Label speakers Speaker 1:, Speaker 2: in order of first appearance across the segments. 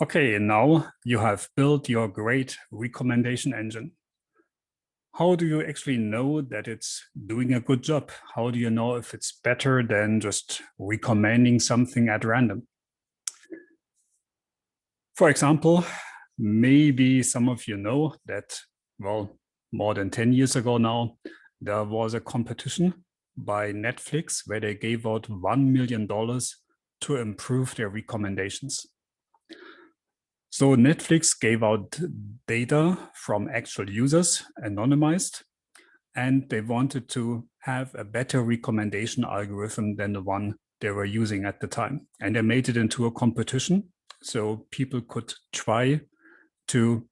Speaker 1: Okay, now you have built your great recommendation engine. How do you actually know that it's doing a good job? How do you know if it's better than just recommending something at random? For example, maybe some of you know that, well, more than 10 years ago now, there was a competition by Netflix where they gave out $1 million to improve their recommendations. So Netflix gave out data from actual users, anonymized, and they wanted to have a better recommendation algorithm than the one they were using at the time. And they made it into a competition, so people could try to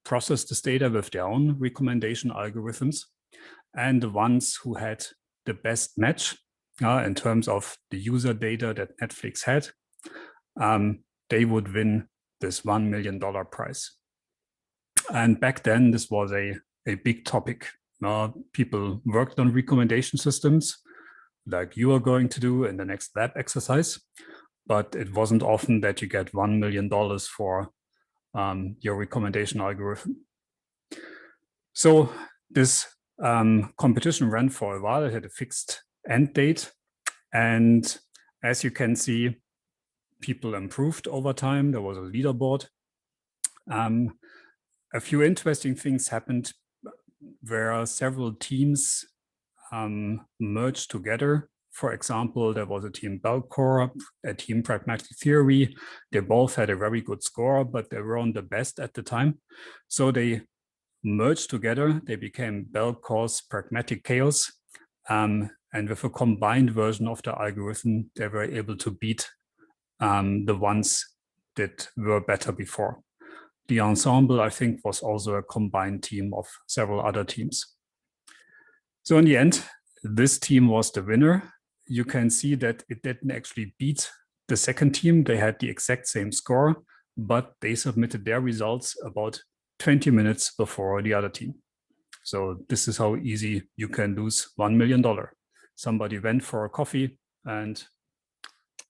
Speaker 1: process this data with their own recommendation algorithms. And the ones who had the best match in terms of the user data that Netflix had, they would win this $1 million prize. And back then, this was a big topic. People worked on recommendation systems like you are going to do in the next lab exercise, but it wasn't often that you get $1 million for your recommendation algorithm. So this competition ran for a while. It had a fixed end date. And as you can see, people improved over time. There was a leaderboard. A few interesting things happened where several teams merged together. For example, there was a team Belcore, a team Pragmatic Theory. They both had a very good score, but they weren't the best at the time. So they merged together. They became Belcore's Pragmatic Chaos. And with a combined version of the algorithm, they were able to beat the ones that were better before. The ensemble, I think, was also a combined team of several other teams. So in the end, this team was the winner. You can see that it didn't actually beat the second team. They had the exact same score, but they submitted their results about 20 minutes before the other team. So this is how easy you can lose $1 million. Somebody went for a coffee and,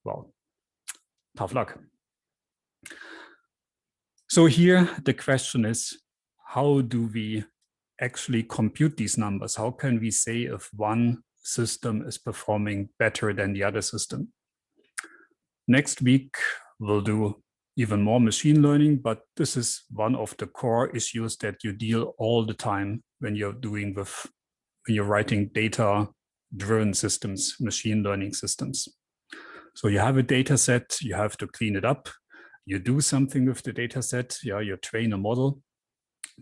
Speaker 1: well, tough luck. So here the question is, how do we actually compute these numbers? How can we say if one system is performing better than the other system? Next week, we'll do even more machine learning, but this is one of the core issues that you deal all the time when you're writing data-driven systems, machine learning systems. So you have a data set, you have to clean it up. You do something with the data set, you train a model,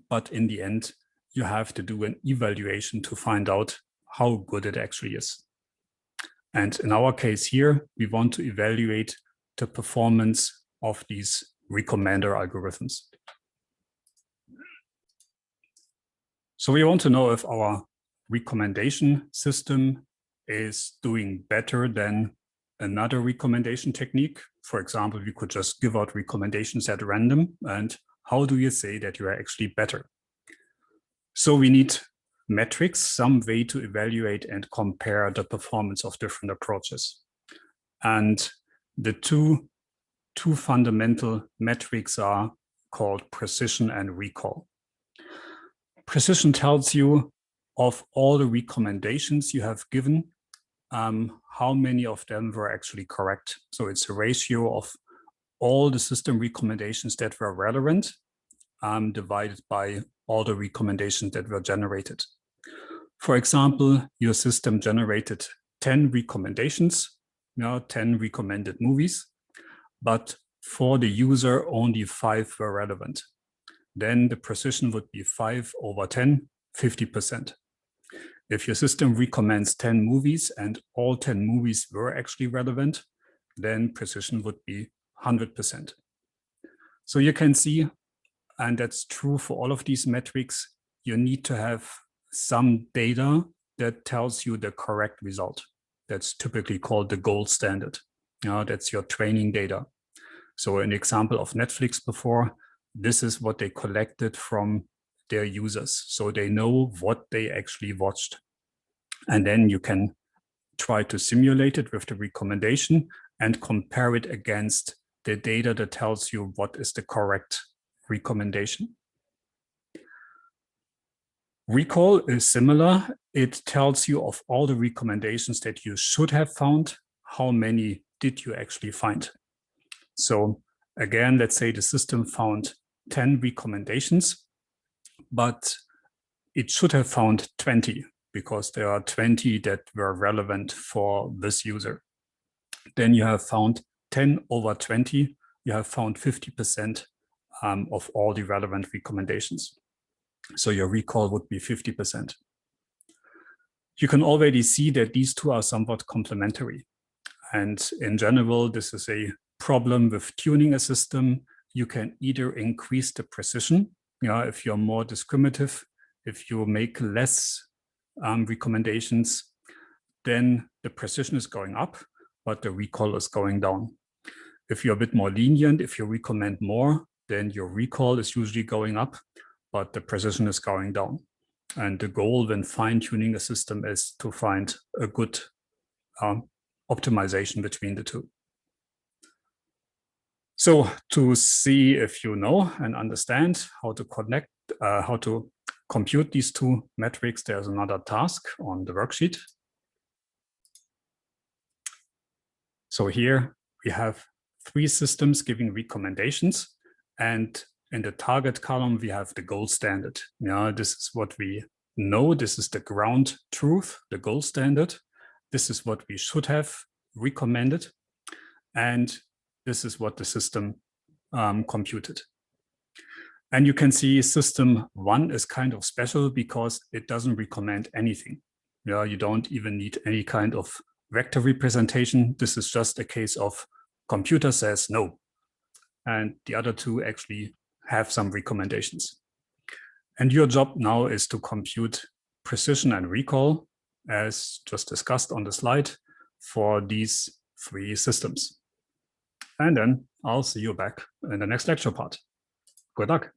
Speaker 1: but in the end, you have to do an evaluation to find out how good it actually is. And in our case here, we want to evaluate the performance of these recommender algorithms. So we want to know if our recommendation system is doing better than another recommendation technique. For example, we could just give out recommendations at random. And how do you say that you are actually better? So we need metrics, some way to evaluate and compare the performance of different approaches. And the two fundamental metrics are called precision and recall. Precision tells you of all the recommendations you have given, how many of them were actually correct. So it's a ratio of all the system recommendations that were relevant divided by all the recommendations that were generated. For example, your system generated 10 recommendations, 10 recommended movies, but for the user, only 5 were relevant. Then the precision would be 5 over 10, 50%. If your system recommends 10 movies and all 10 movies were actually relevant, then precision would be 100%. So you can see, and that's true for all of these metrics, you need to have some data that tells you the correct result. That's typically called the gold standard. That's your training data. So an example of Netflix before, this is what they collected from their users. So they know what they actually watched. And then you can try to simulate it with the recommendation and compare it against the data that tells you what is the correct recommendation. Recall is similar. It tells you of all the recommendations that you should have found, how many did you actually find? So again, let's say the system found 10 recommendations, but it should have found 20 because there are 20 that were relevant for this user. Then you have found 10 over 20, you have found 50% of all the relevant recommendations. So your recall would be 50%. You can already see that these two are somewhat complementary. And in general, this is a problem with tuning a system. You can either increase the precision, if you're more discriminative, if you make less recommendations, then the precision is going up, but the recall is going down. If you're a bit more lenient, if you recommend more, then your recall is usually going up, but the precision is going down. And the goal when fine-tuning a system is to find a good optimization between the two. So to see if you know and understand how to connect, how to compute these two metrics, there's another task on the worksheet. So here we have 3 systems giving recommendations, and in the target column, we have the gold standard. This is what we know. This is the ground truth, the gold standard. This is what we should have recommended. And this is what the system computed. And you can see system 1 is kind of special because it doesn't recommend anything. You don't even need any kind of vector representation. This is just a case of computer says no. And the other 2 actually have some recommendations. And your job now is to compute precision and recall, as just discussed on the slide, for these 3 systems. And then I'll see you back in the next lecture part. Good luck.